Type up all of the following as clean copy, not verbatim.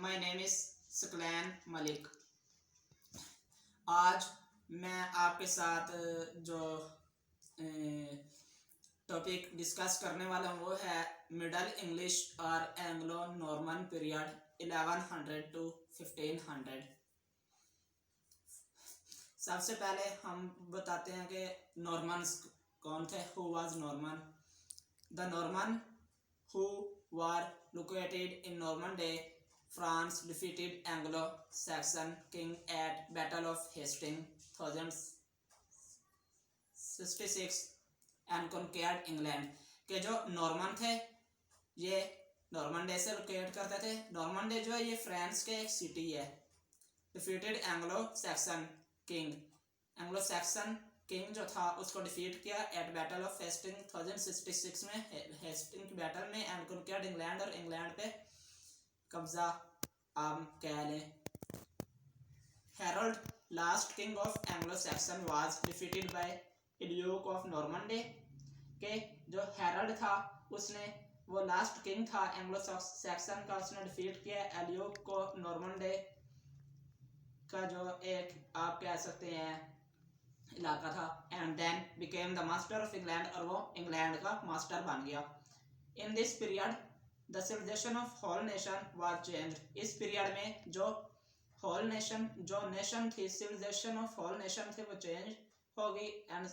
My name is Saqlain Malik. आज मैं आपके साथ जो टॉपिक डिस्कस करने वाला हूँ वो है मिडल इंग्लिश और एंग्लो नॉर्मन पीरियड 1100 to 1500। सबसे पहले हम बताते हैं कि नॉर्मन्स कौन थे। Who was Norman? The Norman who were located in Normandy, France defeated Anglo-Saxon king at Battle of Hastings 1066 and conquered England। के जो नॉर्मन थे ये नॉर्मंडे से लोकेट करते थे। नॉर्मंडे जो है ये फ्रांस के एक सिटी है। Defeated Anglo Saxon king, Anglo Saxon king जो था उसको डिफीट किया एट बैटल ऑफ हेस्टिंग 1066 में, हेस्टिंग की बैटल में, एंड कॉन्क्वर्ड इंग्लैंड, और इंग्लैंड पे कब्जा आप कह लें। Harold last king of Anglo Saxon was defeated by Duke of Normandy. के जो हैरोल्ड था उसने, वो लास्ट किंग था एंग्लो सैक्सन का, उसने डिफीट किया एल्यूक को नॉर्मंडे का जो एक आप कह सकते हैं इलाका था। And then became the master of England, और वो इंग्लैंड का मास्टर बन गया। In this period the civilisation of whole nation was changed. इस पीरियड में जो होल नेशन, जो नेशन थी, सिविलाइजेशन ऑफ होल नेशन थे, वो चेंज हो गई and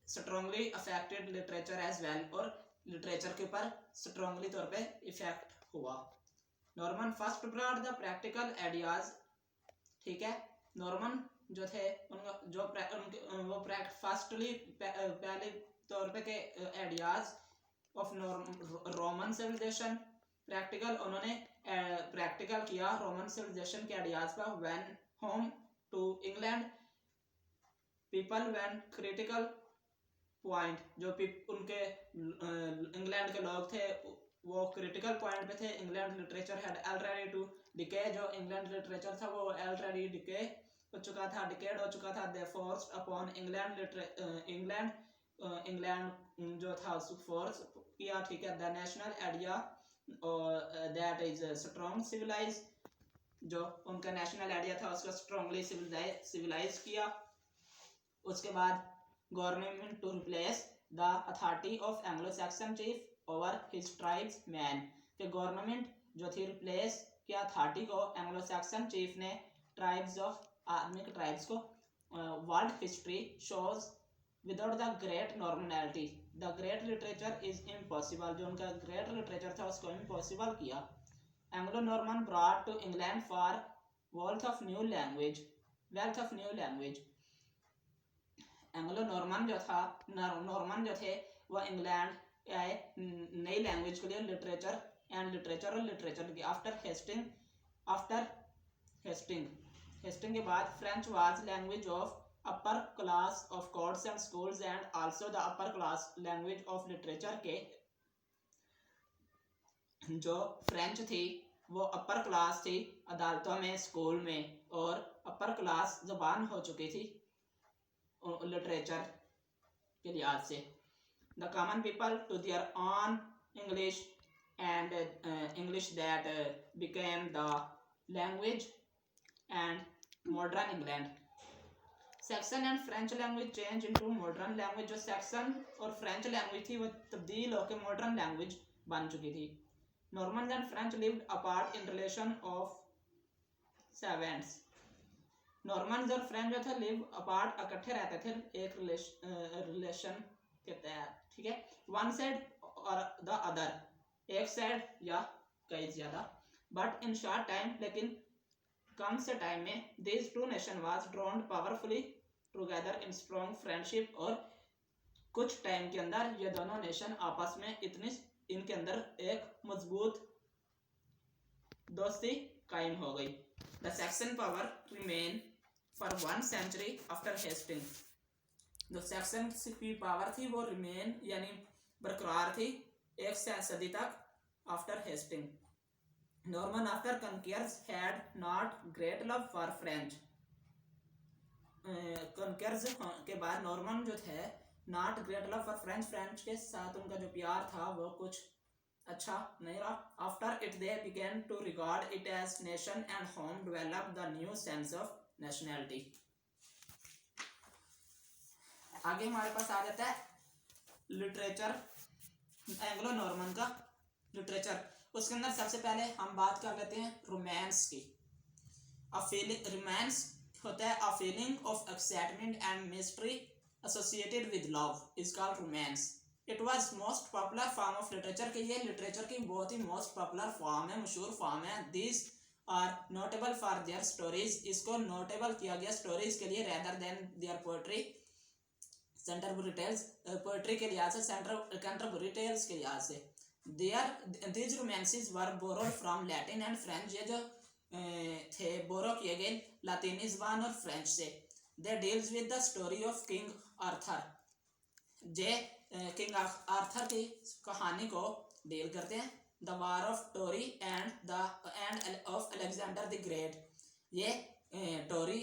strongly affected literature as well, और लिटरेचर के ऊपर स्ट्रांगली तौर पे इफेक्ट हुआ। Norman first brought the practical ideas. ठीक है, नॉर्मन जो थे उनका जो वो फर्स्टली पहले तौर पे के ideas of Roman civilisation practical, उन्होंने प्रैक्टिकल किया रोमन सिविलाइजेशन के आइडियाज पर। When home to England people when critical point, जो उनके इंग्लैंड के लोग थे वो क्रिटिकल पॉइंट पे थे। England literature had already to decay, जो इंग्लैंड लिटरेचर था वो ऑलरेडी डिके हो चुका था, डिकेड हो चुका था। They forced upon England England जो था उसको फोर्स किया। ठीक है, the national idea that is strong civilise, जो उनका नेशनल आइडिया था उसको स्ट्रांगली सिविलाइज किया। उसके बाद government to replace the authority of Anglo Saxon chief over his tribes man, के गवर्नमेंट जो थी रिप्लेस किया अथॉरिटी को एंग्लो सैक्सन चीफ ने ट्राइब्स ऑफ आर्मी के ट्राइब्स को। World history shows without the great normality the great literature is impossible, जो उनका ग्रेट लिटरेचर था उसको इम्पॉसिबल किया। Anglo Norman brought to England for wealth of new language, Anglo Norman जो था, Norman जो थे वो इंग्लैंड आए नई लैंग्वेज के लिए, लिटरेचर और लिटरेचर की। आफ्टर हेस्टिंग के बाद French was language of upper class of courts and schools and also the upper class language of literature. के जो फ्रेंच थी वो अपर क्लास थी अदालतों में, स्कूल में, और अपर क्लास जुबान हो चुकी थी लिटरेचर के लिहाज से। The common people to their on English and English that became the language and modern England. Saxon and French language change into modern language, जो सैक्सन और फ्रेंच लैंग्वेज थी वो तब्दील होकर मॉडर्न लैंग्वेज बन चुकी थी। Norman and French lived apart in relation of servants. Normans और फ्रेंच जो थे लिव अपार्ट, इकट्ठे रहते थे एक रिलेशन के तहत। ठीक है, वन साइड और द अदर, एक साइड या कई ज्यादा। बट इन शॉर्ट टाइम, लेकिन कम से टाइम में, this two nation was drawn powerfully together in strong friendship, और कुछ टाइम के अंदर ये दोनों नेशन आपस में इनके अंदर एक मजबूत दोस्ती कायम हो गई। The Saxon power remain for 1 century after Hasting. जो सैक्सन की पावर थी वो रिमेन यानी बरकरार थी 1 सदी तक after Hasting. Norman after conquerors had not great love for French. Conquerors के बाद नॉर्मन जो थे not great love for French, French के साथ उनका जो प्यार था वो कुछ अच्छा नहीं रहा. After it they began to regard it as nation and home develop the new sense of nationality. आगे हमारे पास आ जाता है लिटरेचर, एंग्लो नॉर्मन का लिटरेचर. उसके अंदर सबसे पहले हम बात कर लेते हैं रोमांस की. अ फीलिंग, रोमांस होता है a feeling of excitement and mystery associated with love is called romance. It was most popular form of literature के ये लिटरेचर की बहुत ही मोस्ट पॉपुलर फॉर्म है, मशहूर फॉर्म है. This are notable for their stories. इसको नोटेबल किया गया स्टोरीज के लिए rather than their poetry. Canterbury tales, poetry के लिहाज से कैंटरबरी टेल्स के लिहाज से. These romances were borrowed from Latin and French. ये जो थे बोरो किए गए लातीनी ज़बान और फ्रेंच से. They deals with the story of King Arthur. जे किंग आर्थर की कहानी को डील करते हैं. The war of Troy and of Alexander the Great. ये टोरी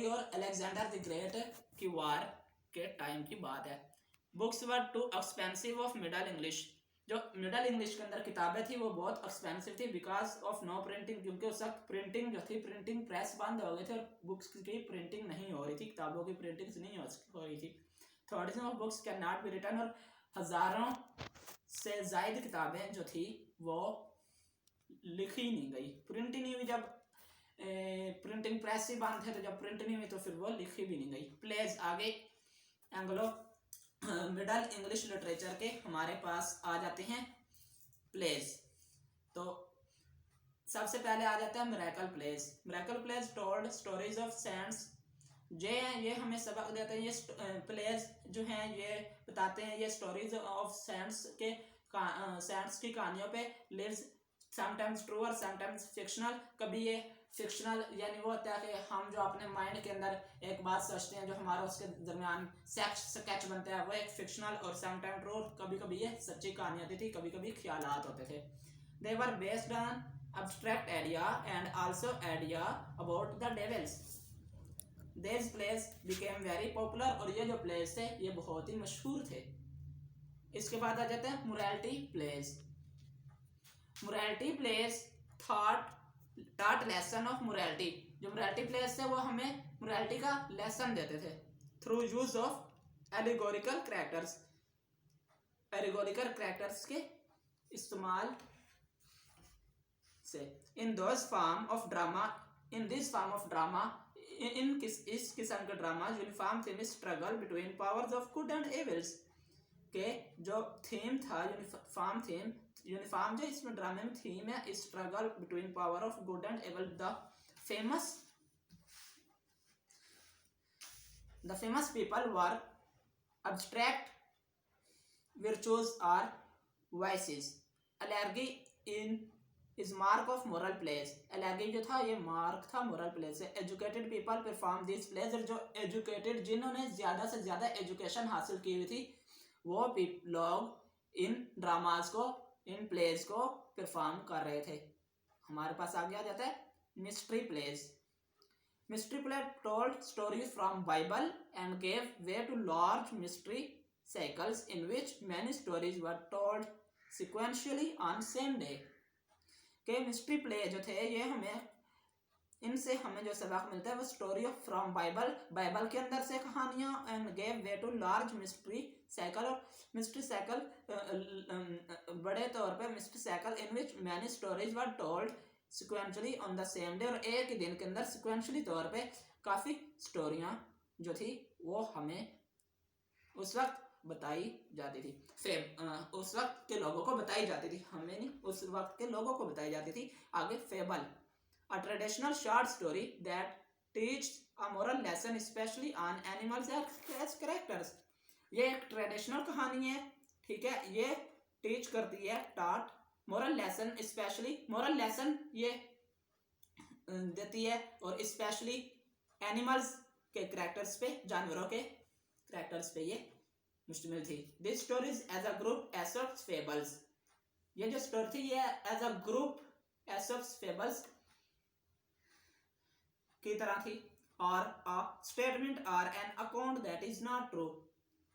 और अलेक्जेंडर द ग्रेट की वार के टाइम की बात है. Books were too expensive of middle English. जो मिडल इंग्लिश के अंदर किताबें थी वो बहुत एक्सपेंसिव थी बिकॉज ऑफ नो प्रिंटिंग. क्योंकि उस वक्त प्रिंटिंग जो थी, प्रिंटिंग प्रेस बंद हो गए थे और बुक्स की प्रिंटिंग नहीं हो रही थी, किताबों की प्रिंटिंग नहीं हो रही थी. Thoughts of books can not be written. और हजारों से ज्यादा किताबें जो थी वो लिखी नहीं गई, प्रिंट ही नहीं हुई. जब प्रिंटिंग प्रेस ही बंद थे तो जब प्रिंट नहीं हुई तो फिर वो लिखी भी नहीं गई. प्लेज आगे एंग्लो मिडल इंग्लिश लिटरेचर के हमारे पास आ जाते हैं प्लेज. तो सबसे पहले आ जाता है miracle plays. Miracle plays told stories of saints. ये हमें सबक देते हैं. ये प्लेज जो हैं ये बताते हैं ये स्टोरीज ऑफ सेंट्स के सेंट्स की कहानियों पे लिव्स समटाइम्स ट्रू और समटाइम्स फिक्शनल. कभी ये फिक्शनल यानी वो होता है कि हम जो अपने माइंड के अंदर एक बात सोचते हैं जो हमारा उसके दरमियान स्केच बनता है वो एक फिक्शनल और समटाइम ट्रू. कभी कभी ये सच्ची कहानी होती थी, कभी कभी ख्यालात होते थे. They were based on abstract idea and also idea about the devils. These plays became very popular. और ये जो plays थे ये बहुत ही मशहूर थे. इसके बाद आ जाता है morality plays. morality plays taught lesson of morality. जो morality plays थे वो हमें morality का lesson देते थे through use of allegorical characters. allegorical characters के इस्तेमाल से. in this form of drama इस किस्म के drama uniform theme struggle between powers of good and evils के जो थीम था यूनिफॉर्म जो इसमें ड्रामे में थीम है struggle between power of good and evil. The famous people were abstract virtues or vices. Allergy is mark of moral plays. Allergy जो था ये मार्क था moral plays से. Educated people perform these plays. और जो educated जिन्होंने ज़्यादा से ज़्यादा एजुकेशन हासिल की हुई थी वो लोग इन ड्रामाज को, इन प्लेज को परफॉर्म कर रहे थे. हमारे पास आगे आ जाता है mystery plays. Mystery play told stories from Bible and gave way to large mystery cycles in which many stories were told sequentially on same day. के मिस्ट्री प्ले जो थे ये हमें इनसे हमें जो सबक मिलता है वो स्टोरी ऑफ फ्रॉम बाइबल के अंदर से कहानियाँ and gave way to large mystery cycle. और मिस्ट्री साइकिल बड़े तौर पे mystery cycle in which many stories were told sequentially on the same day. और एक ही दिन के अंदर सिक्वेंशली तौर पे काफ़ी स्टोरियाँ जो थी वो हमें उस वक्त बताई जाती थी. उस वक्त के लोगों को बताई जाती थी, हमें नहीं, उस वक्त के लोगों को बताई जाती थी. आगे fable, a traditional short story that teach a moral lesson specially on animals as characters. ये एक ट्रेडिशनल कहानी है, ठीक है. ये टीच करती है, taught moral lesson, specially moral lesson ये देती है और स्पेशली एनिमल्स के कैरेक्टर्स पे, जानवरों के कैरेक्टर्स पे ये मुश्तमिल थी. This stories as a group Aesop's fables. ये जो स्टोरी थी ये as a group Aesop's fables की तरह थी. Or a statement or an account that is not true.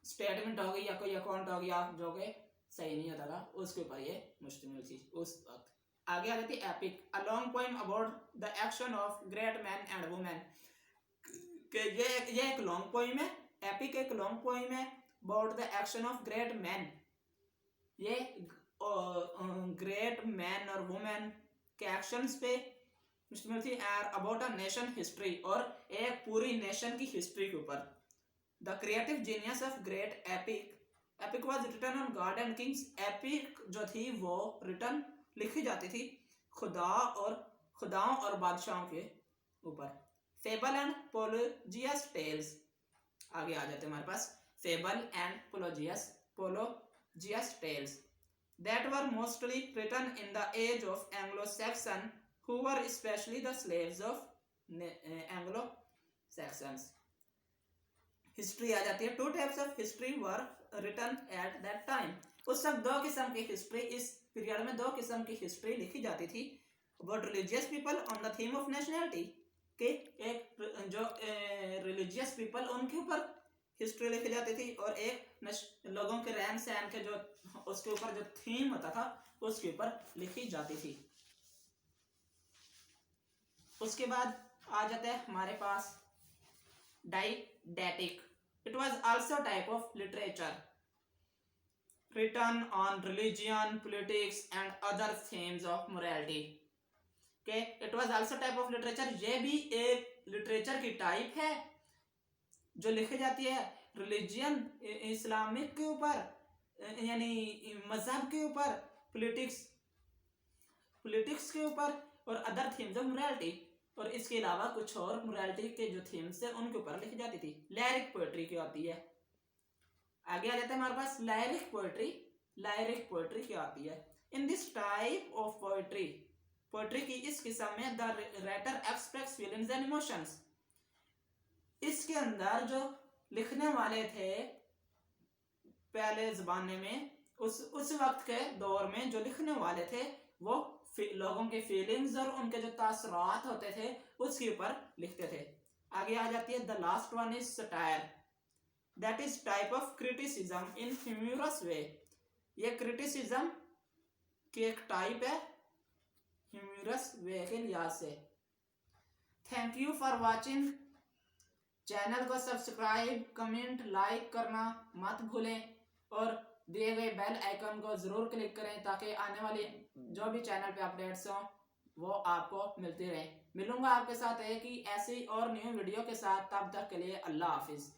Statement हो गई या कोई अकाउंट हो गया जो कि सही नहीं होता था, उसके ऊपर ये मुश्तमिल थी उस वक्त। आगे आ जाती epic, a long poem about the action of great man and women. ये एक लॉन्ग पोएम है, एपिक एक लॉन्ग पोएम है about the action of great man. ये ग्रेट मैन और वुमेन के एक्शंस पे मुश्तमिल थी, अबाउट अ नेशन हिस्ट्री, और एक पूरी नेशन की हिस्ट्री के ऊपर। The creative genius of great epic, epic was written on god and kings. Epic जो थी वो रिटन लिखी जाती थी खुदाओं और बादशाहों के ऊपर। फेबल एंड पोलोजियस टेल्स, आगे आ जाते हैं हमारे पास फेबल एंड पोलोजियस tales that were mostly written in the age of Anglo-Saxon, who were especially the slaves of Anglo-Saxons. History आ जाती है, 2 types of history were written at that time. उस वक्त 2 किस्म की हिस्ट्री, इस पीरियड में 2 किस्म की हिस्ट्री लिखी जाती थी। about religious people on the theme of nationality, के एक जो रिलीजियस पीपल उनके ऊपर हिस्ट्री लिखी जाती थी, और एक लोगों के रहन सहन के जो उसके ऊपर जो थीम होता था उसके ऊपर लिखी जाती थी। उसके बाद आ जाता है हमारे पास didactic. It was also type of literature written on religion, politics and other themes of morality. के it was also type of literature, ये भी एक लिटरेचर की टाइप है जो लिखी जाती है रिलीजियन, इस्लामिक के ऊपर, यानी मजहब के ऊपर, पॉलिटिक्स के ऊपर, और अदर थीम्स ऑफ मोरालिटी, और इसके अलावा कुछ और मोरालिटी के जो थीम्स है उनके ऊपर लिखी जाती थी। लायरिक पोएट्री क्या होती है, आगे आ जाता है हमारे पास लायरिक पोएट्री क्या होती है। In this type of poetry की इस किस्म में the writer express feelings and emotions. इसके अंदर जो लिखने वाले थे पहले जमाने में, उस वक्त के दौर में जो लिखने वाले थे वो लोगों के फीलिंग्स और उनके जो तासरात होते थे उसके ऊपर लिखते थे। आगे आ जाती है the last one is satire, that is type of criticism in humorous way. ये क्रिटिसिज्म की एक टाइप है ह्यूमरस वे के लिहाज से। Thank you for watching. Channel को सब्सक्राइब, कमेंट, लाइक करना मत भूलें, और दिए गए बेल आइकन को जरूर क्लिक करें ताकि आने वाली जो भी चैनल पे अपडेट्स हों वो आपको मिलती रहे। मिलूंगा आपके साथ एक ही ऐसी और न्यू वीडियो के साथ, तब तक के लिए अल्लाह हाफिज।